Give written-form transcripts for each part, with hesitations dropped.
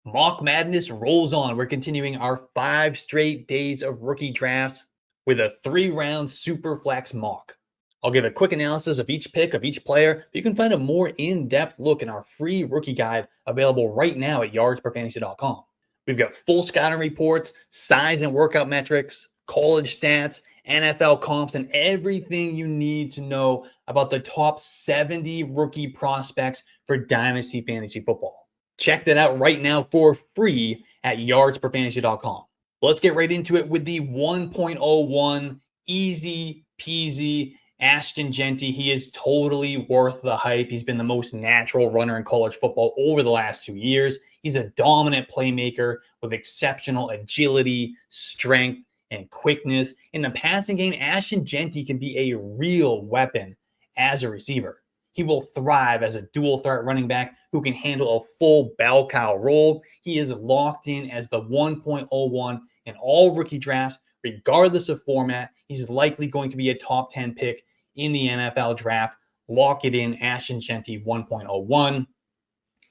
Mock Madness rolls on. We're continuing our 5 straight days of rookie drafts with a 3-round SUPERFLEX mock. I'll give a quick analysis of each pick of each player, but you can find a more in-depth look in our free rookie guide available right now at yardsperfantasy.com. We've got full scouting reports, size and workout metrics, college stats, NFL comps, and everything you need to know about the top 70 rookie prospects for Dynasty Fantasy Football. Check that out right now for free at yardsperfantasy.com. Let's get right into it with the 1.01 easy peasy Ashton Jeanty. He is totally worth the hype. He's been the most natural runner in college football over the last 2 years. He's a dominant playmaker with exceptional agility, strength, and quickness. In the passing game, Ashton Jeanty can be a real weapon as a receiver. He will thrive as a dual threat running back who can handle a full bell cow role. He is locked in as the 1.01 in all rookie drafts, regardless of format. He's likely going to be a top 10 pick in the NFL draft. Lock it in, Ashton Jeanty 1.01.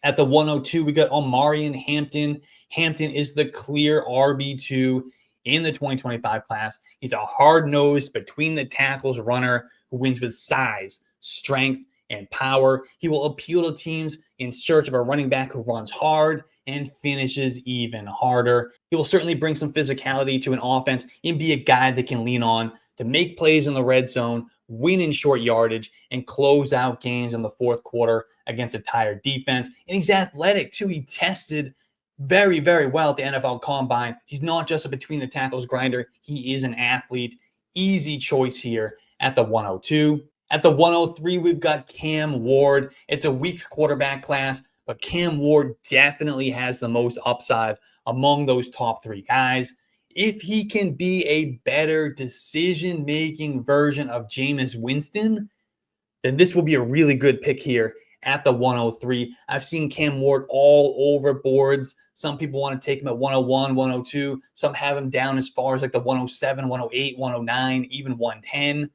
At the 102, we got Omarion Hampton. Hampton is the clear RB2 in the 2025 class. He's a hard-nosed, between the tackles runner who wins with size, strength, and power. He will appeal to teams in search of a running back who runs hard and finishes even harder. He will certainly bring some physicality to an offense and be a guy that can lean on to make plays in the red zone, win in short yardage, and close out games in the fourth quarter against a tired defense. And he's athletic too. He tested very, very well at the NFL Combine. He's not just a between the tackles grinder. He is an athlete. Easy choice here at the 102. At the 103, we've got Cam Ward. It's a weak quarterback class, but Cam Ward definitely has the most upside among those top 3 guys. If he can be a better decision-making version of Jameis Winston, then this will be a really good pick here at the 103. I've seen Cam Ward all over boards. Some people want to take him at 101, 102. Some have him down as far as like the 107, 108, 109, even 110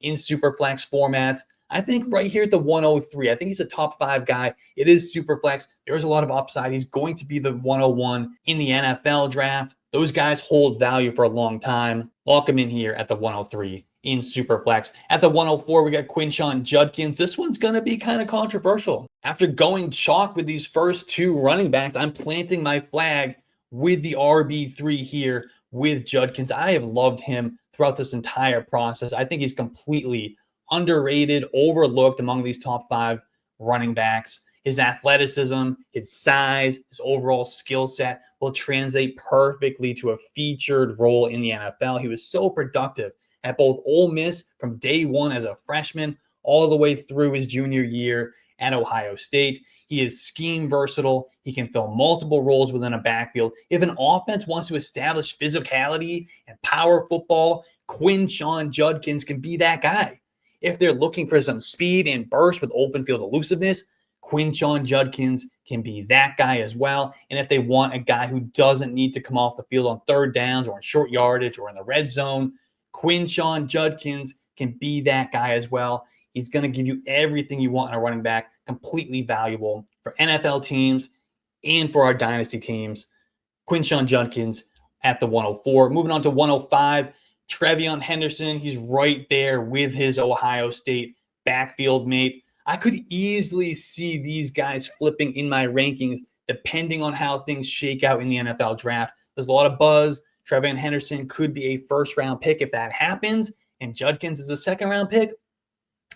in Superflex formats. I think right here at the 103, I think he's a top 5 guy. It is Superflex. There's a lot of upside. He's going to be the 101 in the NFL draft. Those guys hold value for a long time. Lock him in here at the 103 in Superflex. At the 104, we got Quinshon Judkins. This one's going to be kind of controversial. After going chalk with these first 2 running backs, I'm planting my flag with the RB3 here with Judkins. I have loved him throughout this entire process. I think he's completely underrated, overlooked among these top 5 running backs. His athleticism, his size, his overall skill set will translate perfectly to a featured role in the NFL. He was so productive at both Ole Miss from day one as a freshman all the way through his junior year at Ohio State. He is scheme versatile. He can fill multiple roles within a backfield. If an offense wants to establish physicality and power football, Quinshon Judkins can be that guy. If they're looking for some speed and burst with open field elusiveness, Quinshon Judkins can be that guy as well. And if they want a guy who doesn't need to come off the field on third downs or in short yardage or in the red zone, Quinshon Judkins can be that guy as well. He's going to give you everything you want in a running back, completely valuable for NFL teams and for our dynasty teams. Quinshon Judkins at the 104. Moving on to 105, Trevion Henderson. He's right there with his Ohio State backfield mate. I could easily see these guys flipping in my rankings depending on how things shake out in the NFL draft. There's a lot of buzz. Trevion Henderson could be a first-round pick if that happens, and Judkins is a second-round pick.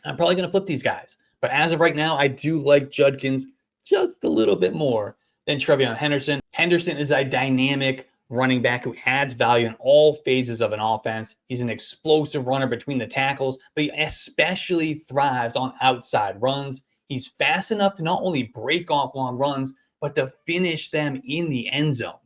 I'm probably going to flip these guys. But as of right now, I do like Judkins just a little bit more than Trevion Henderson. Henderson is a dynamic running back who adds value in all phases of an offense. He's an explosive runner between the tackles, but he especially thrives on outside runs. He's fast enough to not only break off long runs, but to finish them in the end zone.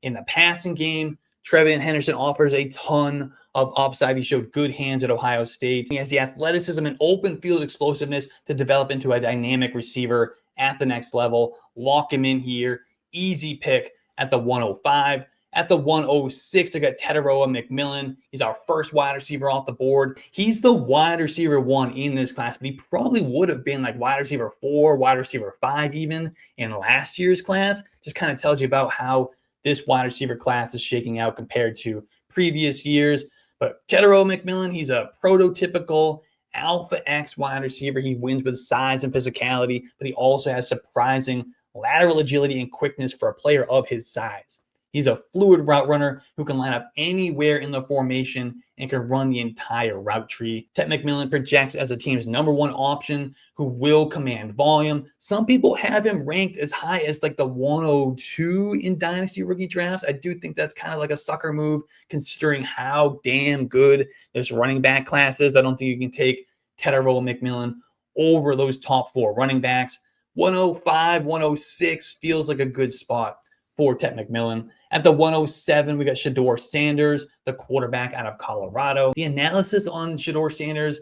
In the passing game, Trevion Henderson offers a ton of upside. He showed good hands at Ohio State. He has the athleticism and open field explosiveness to develop into a dynamic receiver at the next level. Lock him in here. Easy pick at the 105. At the 106, I got Tet McMillan. He's our first wide receiver off the board. He's the wide receiver 1 in this class, but he probably would have been like wide receiver 4, wide receiver 5 even in last year's class. Just kind of tells you about how this wide receiver class is shaking out compared to previous years. But Tet McMillan, he's a prototypical Alpha X wide receiver. He wins with size and physicality, but he also has surprising lateral agility and quickness for a player of his size. He's a fluid route runner who can line up anywhere in the formation and can run the entire route tree. Tet McMillan projects as a team's #1 option who will command volume. Some people have him ranked as high as like the 102 in Dynasty rookie drafts. I do think that's kind of like a sucker move considering how damn good this running back class is. I don't think you can take Tet McMillan over those top 4 running backs. 105, 106 feels like a good spot for Tet McMillan. At the 107, we got Shedeur Sanders, the quarterback out of Colorado. The analysis on Shedeur Sanders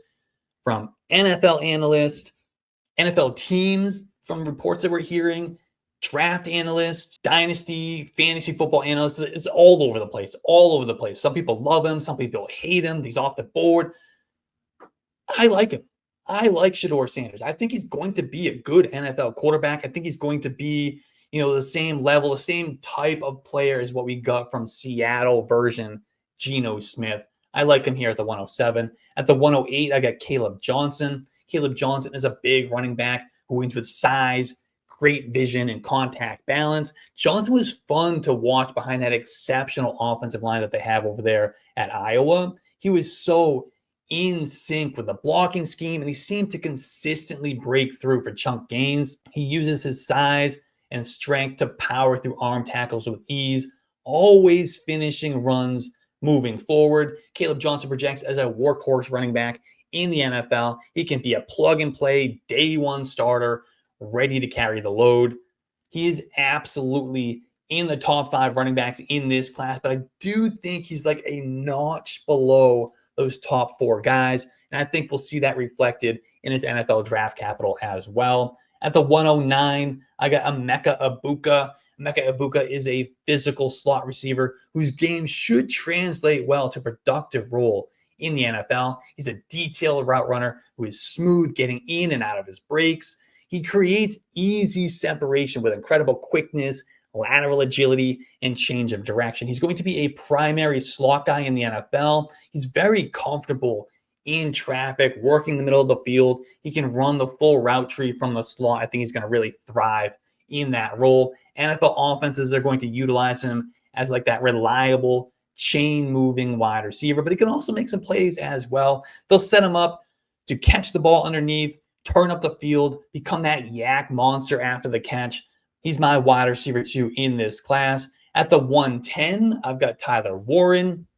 from NFL analysts, NFL teams from reports that we're hearing, draft analysts, dynasty, fantasy football analysts, it's all over the place, all over the place. Some people love him. Some people hate him. He's off the board. I like him. I like Shedeur Sanders. I think he's going to be a good NFL quarterback. I think he's going to be, the same level, the same type of player as what we got from Seattle version Geno Smith. I like him here at the 107. At the 108, I got Caleb Johnson. Caleb Johnson is a big running back who wins with size, great vision, and contact balance. Johnson was fun to watch behind that exceptional offensive line that they have over there at Iowa. He was so in sync with the blocking scheme, and he seemed to consistently break through for chunk gains. He uses his size and strength to power through arm tackles with ease, always finishing runs moving forward. Caleb Johnson projects as a workhorse running back in the NFL. He can be a plug-and-play, day-1 starter, ready to carry the load. He is absolutely in the top 5 running backs in this class, but I do think he's like a notch below those top 4 guys, and I think we'll see that reflected in his NFL draft capital as well. At the 109, I got Emeka Egbuka. Emeka Egbuka is a physical slot receiver whose game should translate well to a productive role in the NFL. He's a detailed route runner who is smooth getting in and out of his breaks. He creates easy separation with incredible quickness, lateral agility, and change of direction. He's going to be a primary slot guy in the NFL. He's very comfortable in traffic, working the middle of the field. He can run the full route tree from the slot. I think he's going to really thrive in that role. NFL offenses are going to utilize him as like that reliable, chain-moving wide receiver, but he can also make some plays as well. They'll set him up to catch the ball underneath, turn up the field, become that yak monster after the catch. He's my wide receiver 2 in this class. At the 110, I've got Tyler Warren.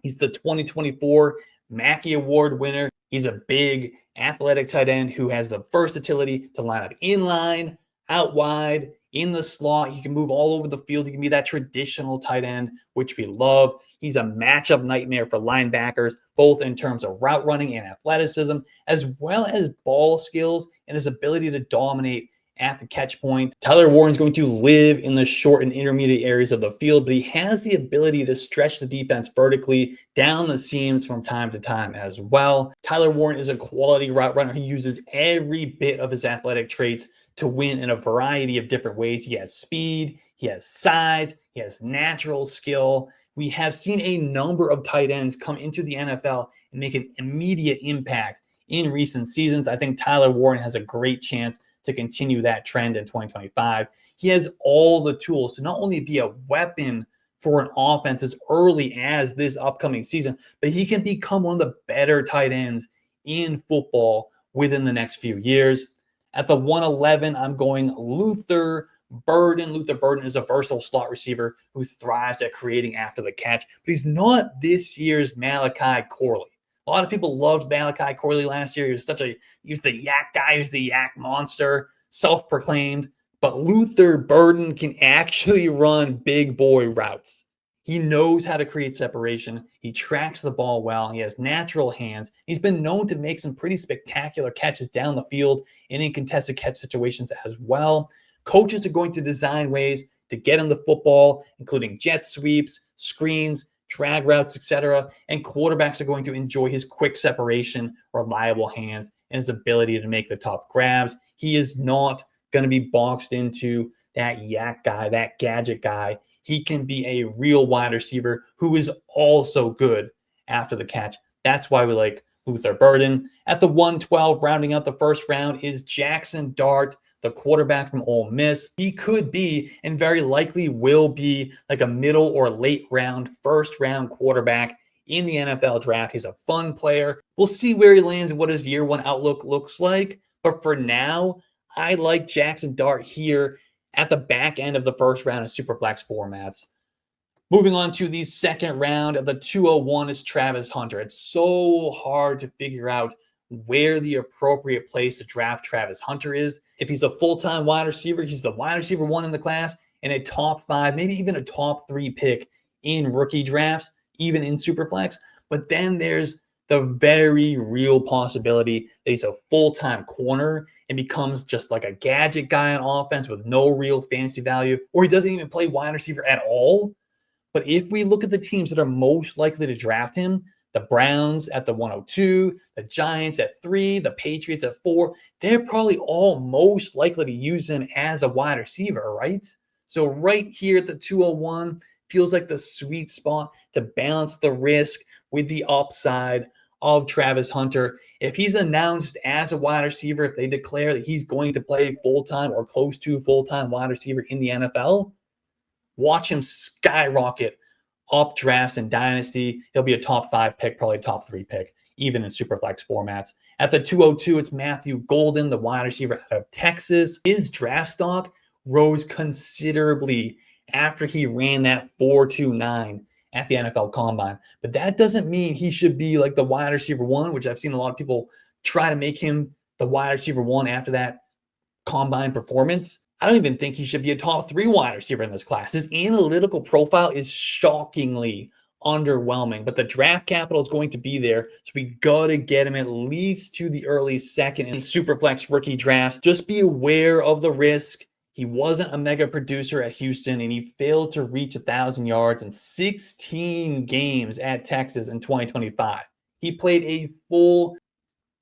He's the 2024 Mackey Award winner. He's a big athletic tight end who has the versatility to line up inline, out wide, in the slot. He can move all over the field. He can be that traditional tight end, which we love. He's a matchup nightmare for linebackers, both in terms of route running and athleticism, as well as ball skills and his ability to dominate at the catch point. Tyler Warren's going to live in the short and intermediate areas of the field, but he has the ability to stretch the defense vertically down the seams from time to time as well. Tyler Warren is a quality route runner. He uses every bit of his athletic traits to win in a variety of different ways. He has speed, he has size, he has natural skill. We have seen a number of tight ends come into the NFL and make an immediate impact in recent seasons. I think Tyler Warren has a great chance to continue that trend in 2025. He has all the tools to not only be a weapon for an offense as early as this upcoming season, but he can become one of the better tight ends in football within the next few years. At the 111, I'm going Luther Burden. Luther Burden is a versatile slot receiver who thrives at creating after the catch, but he's not this year's Malachi Corley. A lot of people loved Malachi Corley last year. He was the yak guy, he was the yak monster, self-proclaimed. But Luther Burden can actually run big boy routes. He knows how to create separation. He tracks the ball well. He has natural hands. He's been known to make some pretty spectacular catches down the field and in contested catch situations as well. Coaches are going to design ways to get him the football, including jet sweeps, screens, drag routes, etc. And quarterbacks are going to enjoy his quick separation, reliable hands, and his ability to make the tough grabs. He is not going to be boxed into that yak guy, that gadget guy. He can be a real wide receiver who is also good after the catch. That's why we like Luther Burden. At the 112, rounding out the first round, is Jackson Dart, the quarterback from Ole Miss. He could be, and very likely will be, like a middle or late round, first round quarterback in the NFL draft. He's a fun player. We'll see where he lands and what his year one outlook looks like. But for now, I like Jackson Dart here at the back end of the first round of Superflex formats. Moving on to the second round of the 201 is Travis Hunter. It's so hard to figure out where the appropriate place to draft Travis Hunter is. If he's a full-time wide receiver, he's the wide receiver 1 in the class and a top 5, maybe even a top 3 pick in rookie drafts, even in Superflex. But then there's the very real possibility that he's a full-time corner and becomes just like a gadget guy on offense with no real fantasy value, or he doesn't even play wide receiver at all. But if we look at the teams that are most likely to draft him, the Browns at the 102, the Giants at 3, the Patriots at 4, they're probably all most likely to use him as a wide receiver, right? So right here at the 201 feels like the sweet spot to balance the risk with the upside of Travis Hunter. If he's announced as a wide receiver, if they declare that he's going to play full-time or close to full-time wide receiver in the NFL, watch him skyrocket up drafts in Dynasty. He'll be a top 5 pick, probably top 3 pick, even in Superflex formats. At the 202, it's Matthew Golden, the wide receiver out of Texas. His draft stock rose considerably after he ran that 4.29 at the NFL Combine. But that doesn't mean he should be like the wide receiver 1, which I've seen a lot of people try to make him the wide receiver 1 after that Combine performance. I don't even think he should be a top 3 wide receiver in this class. His analytical profile is shockingly underwhelming, but the draft capital is going to be there, so we got to get him at least to the early second in Superflex rookie drafts. Just be aware of the risk. He wasn't a mega producer at Houston, and he failed to reach 1,000 yards in 16 games at Texas in 2025. He played a full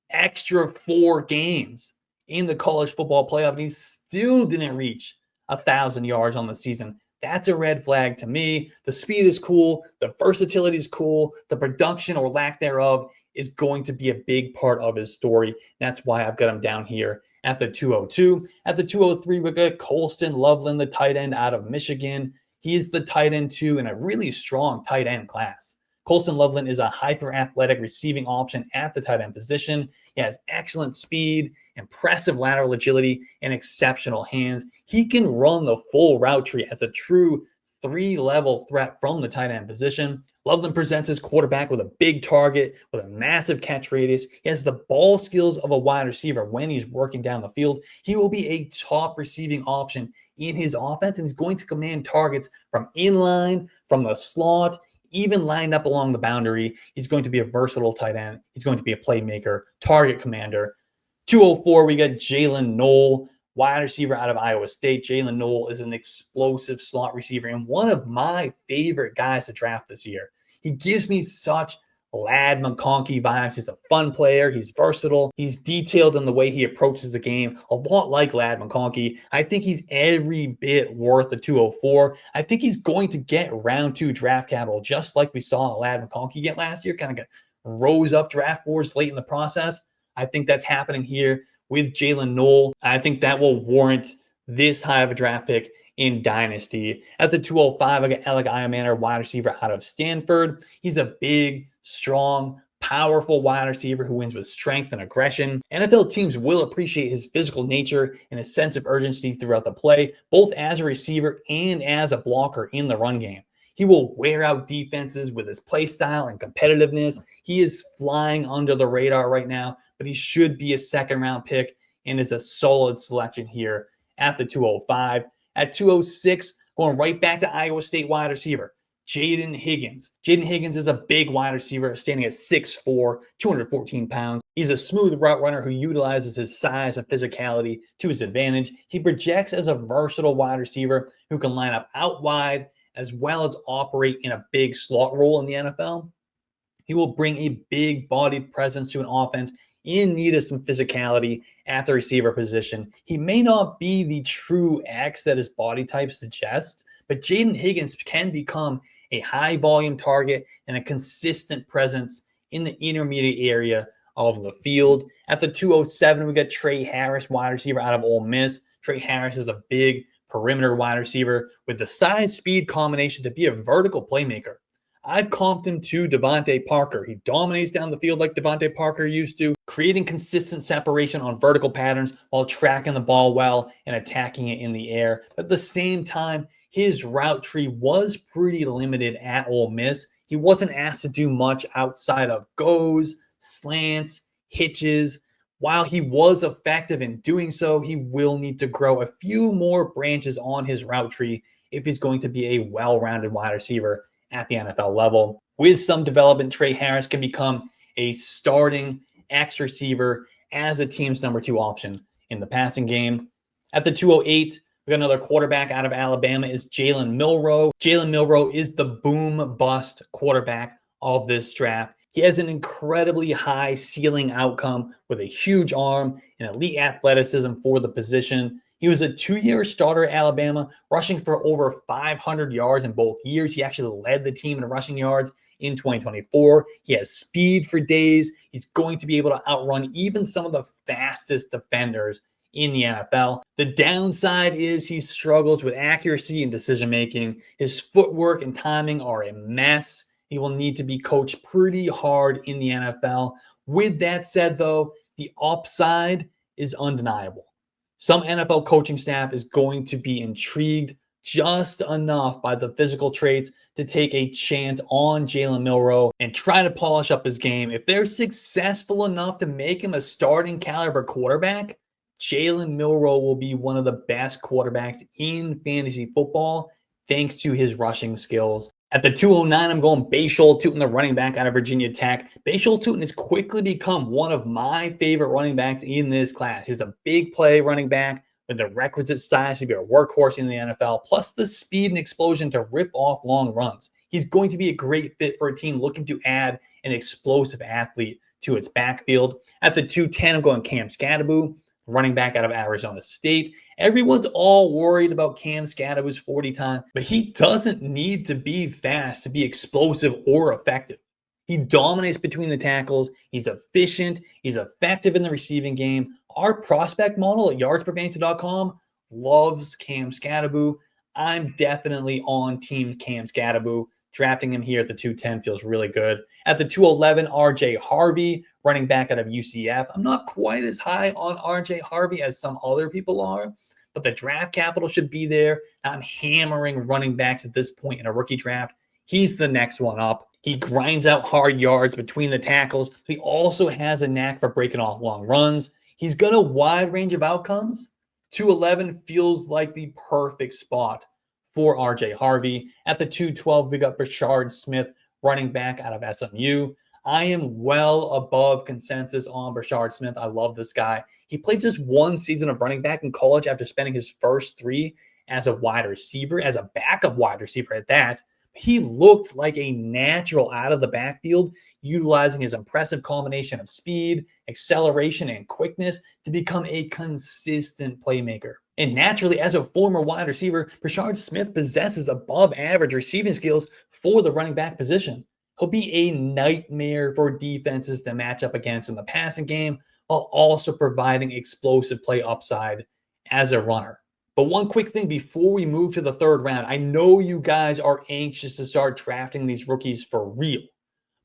extra 4 games in the college football playoff, and he still didn't reach 1,000 yards on the season. That's a red flag to me. The speed is cool. The versatility is cool. The production or lack thereof is going to be a big part of his story. That's why I've got him down here at the 202. At the 203, we got Colston Loveland, the tight end out of Michigan. He is the tight end 2 in a really strong tight end class. Colston Loveland is a hyper-athletic receiving option at the tight end position. He has excellent speed, impressive lateral agility, and exceptional hands. He can run the full route tree as a true 3-level threat from the tight end position. Loveland presents his quarterback with a big target, with a massive catch radius. He has the ball skills of a wide receiver when he's working down the field. He will be a top receiving option in his offense, and he's going to command targets from inline, from the slot, even lined up along the boundary. He's going to be a versatile tight end. He's going to be a playmaker, target commander. 204, we got Jalen Knoll, wide receiver out of Iowa State. Jalen Knoll is an explosive slot receiver and one of my favorite guys to draft this year. He gives me such Lad McConkey vibes. He's a fun player. He's versatile. He's detailed in the way he approaches the game, a lot like Lad McConkey. I think he's every bit worth the 204. I think he's going to get round 2 draft capital, just like we saw Lad McConkey get last year, kind of rose up draft boards late in the process. I think that's happening here with Jalen Knoll. I think that will warrant this high of a draft pick in Dynasty. At the 205, I got Alec Iamaner, wide receiver out of Stanford. He's a big, strong, powerful wide receiver who wins with strength and aggression. NFL teams will appreciate his physical nature and his sense of urgency throughout the play, both as a receiver and as a blocker in the run game. He will wear out defenses with his play style and competitiveness. He is flying under the radar right now, but he should be a second-round pick and is a solid selection here at the 205. At 206, going right back to Iowa State wide receiver, Jaden Higgins. Jaden Higgins is a big wide receiver standing at 6'4", 214 pounds. He's a smooth route runner who utilizes his size and physicality to his advantage. He projects as a versatile wide receiver who can line up out wide as well as operate in a big slot role in the NFL. He will bring a big bodied presence to an offense in need of some physicality at the receiver position. He may not be the true X that his body type suggests, but Jaden Higgins can become a high volume target and a consistent presence in the intermediate area of the field. At the 207, we got Trey Harris, wide receiver out of Ole Miss. Trey Harris is a big perimeter wide receiver with the size speed combination to be a vertical playmaker. I've comped him to Devontae Parker. He dominates down the field like Devontae Parker used to, creating consistent separation on vertical patterns while tracking the ball well and attacking it in the air. But at the same time, his route tree was pretty limited at Ole Miss. He wasn't asked to do much outside of goes, slants, hitches. While he was effective in doing so, he will need to grow a few more branches on his route tree if he's going to be a well-rounded wide receiver at the NFL level. With some development, Trey Harris can become a starting X receiver as a team's number 2 option in the passing game. At the 208, we got another quarterback out of Alabama is Jalen Milroe. Jalen Milroe is the boom bust quarterback of this draft. He has an incredibly high ceiling outcome with a huge arm and elite athleticism for the position. He was a 2-year starter at Alabama, rushing for over 500 yards in both years. He actually led the team in rushing yards in 2024. He has speed for days. He's going to be able to outrun even some of the fastest defenders in the NFL. The downside is he struggles with accuracy and decision-making. His footwork and timing are a mess. He will need to be coached pretty hard in the NFL. With that said, though, the upside is undeniable. Some NFL coaching staff is going to be intrigued just enough by the physical traits to take a chance on Jalen Milroe and try to polish up his game. If they're successful enough to make him a starting caliber quarterback, Jalen Milroe will be one of the best quarterbacks in fantasy football thanks to his rushing skills. At the 209, I'm going Bashal Tutin, the running back out of Virginia Tech. Bashal Tutin has quickly become one of my favorite running backs in this class. He's a big play running back with the requisite size to be a workhorse in the NFL, plus the speed and explosion to rip off long runs. He's going to be a great fit for a team looking to add an explosive athlete to its backfield. At the 210, I'm going Cam Skattebo, running back out of Arizona State. Everyone's all worried about Cam Skattebo's 40 time, but he doesn't need to be fast to be explosive or effective. He dominates between the tackles. He's efficient. He's effective in the receiving game. Our prospect model at yardsperfantasy.com loves Cam Skattebo. I'm definitely on team Cam Skattebo. Drafting him here at the 210 feels really good. At the 211, RJ Harvey, running back out of UCF. I'm not quite as high on RJ Harvey as some other people are, but the draft capital should be there. I'm hammering running backs at this point in a rookie draft. He's the next one up. He grinds out hard yards between the tackles. He also has a knack for breaking off long runs. He's got a wide range of outcomes. 211 feels like the perfect spot for RJ Harvey. At the 212, we got Brashard Smith, running back out of SMU. I am well above consensus on Brashard Smith. I love this guy. He played just one season of running back in college after spending his first 3 as a wide receiver, as a backup wide receiver at that. He looked like a natural out of the backfield, utilizing his impressive combination of speed, acceleration, and quickness to become a consistent playmaker. And naturally, as a former wide receiver, Brashard Smith possesses above average receiving skills for the running back position. He'll be a nightmare for defenses to match up against in the passing game, while also providing explosive play upside as a runner. But one quick thing before we move to the 3rd round, I know you guys are anxious to start drafting these rookies for real.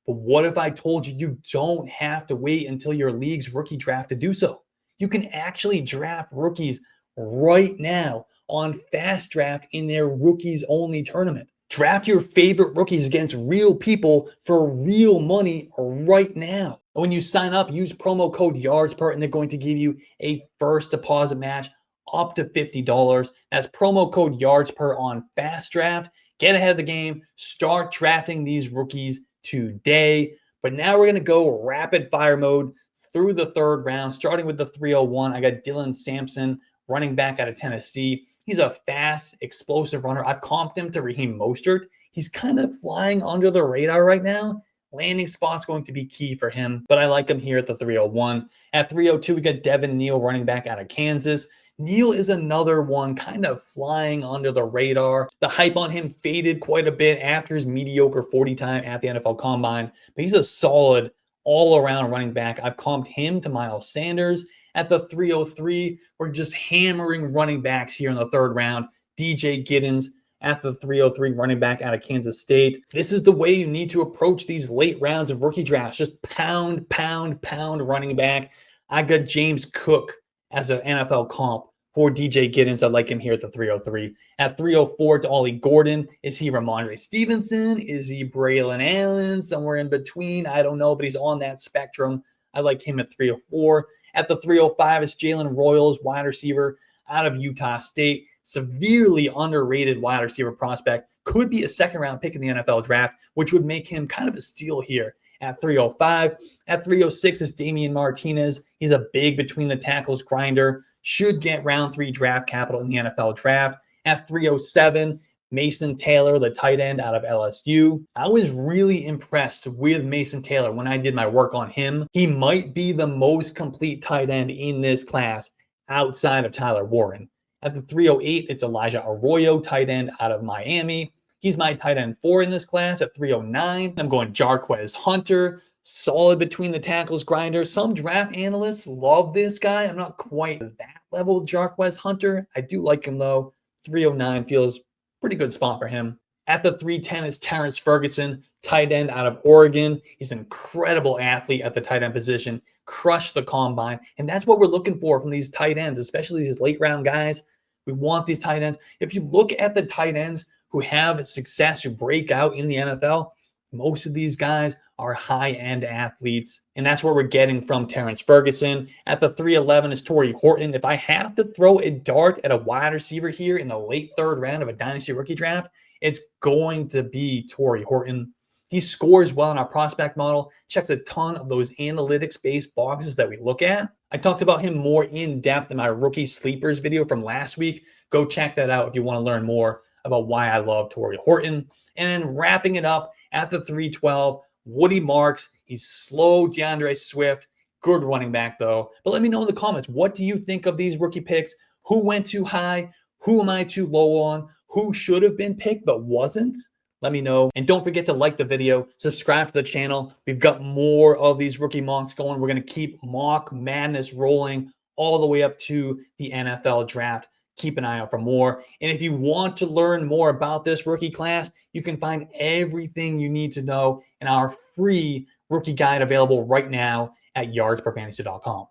But what if I told you you don't have to wait until your league's rookie draft to do so? You can actually draft rookies right now on Fast Draft in their rookies only tournament. Draft your favorite rookies against real people for real money right now. And when you sign up, use promo code YARDSPER and they're going to give you a first deposit match up to $50. That's promo code YARDSPER on Fast Draft. Get ahead of the game. Start drafting these rookies today. But now we're going to go rapid fire mode through the third round, starting with the 301. I got Dylan Sampson, running back out of Tennessee. He's a fast, explosive runner. I've comped him to Raheem Mostert. He's kind of flying under the radar right now. Landing spot's going to be key for him, but I like him here at the 301. At 302, we got Devin Neal, running back out of Kansas. Neal is another one kind of flying under the radar. The hype on him faded quite a bit after his mediocre 40 time at the NFL Combine, but he's a solid all-around running back. I've comped him to Miles Sanders. At the 303, we're just hammering running backs here in the third round. DJ Giddens at the 303, running back out of Kansas State. This is the way you need to approach these late rounds of rookie drafts. Just pound, pound, pound running back. I got James Cook as an NFL comp for DJ Giddens. I like him here at the 303. At 304, to Ollie Gordon. Is he Ramondre Stevenson? Is he Braylon Allen? Somewhere in between. I don't know, but he's on that spectrum. I like him at 304. At the 305 is Jalen Royals, wide receiver out of Utah State. Severely underrated wide receiver prospect. Could be a second-round pick in the NFL draft, which would make him kind of a steal here at 305. At 306 is Damian Martinez. He's a big between-the-tackles grinder. Should get round 3 draft capital in the NFL draft. At 307, Mason Taylor, the tight end out of LSU. I was really impressed with Mason Taylor when I did my work on him. He might be the most complete tight end in this class outside of Tyler Warren. At the 308, it's Elijah Arroyo, tight end out of Miami. He's my tight end 4 in this class. At 309, I'm going Jarquez Hunter, solid between the tackles grinder. Some draft analysts love this guy. I'm not quite that level with Jarquez Hunter. I do like him though. 309 feels pretty good spot for him. At the 310 is Terrence Ferguson, tight end out of Oregon. He's an incredible athlete at the tight end position. Crushed the combine. And that's what we're looking for from these tight ends, especially these late round guys. We want these tight ends. If you look at the tight ends who have success, who break out in the NFL, most of these guys are high-end athletes. And that's what we're getting from Terrence Ferguson. At the 311 is Torrey Horton. If I have to throw a dart at a wide receiver here in the late third round of a dynasty rookie draft, it's going to be Torrey Horton. He scores well in our prospect model, checks a ton of those analytics-based boxes that we look at. I talked about him more in depth in my rookie sleepers video from last week. Go check that out if you want to learn more about why I love Torrey Horton. And then wrapping it up at the 312, Woody Marks. He's slow, DeAndre Swift. Good running back, though. But let me know in the comments, what do you think of these rookie picks? Who went too high? Who am I too low on? Who should have been picked but wasn't? Let me know. And don't forget to like the video, subscribe to the channel. We've got more of these rookie mocks going. We're going to keep mock madness rolling all the way up to the NFL draft. Keep an eye out for more. And if you want to learn more about this rookie class, you can find everything you need to know in our free rookie guide available right now at yardsperfantasy.com.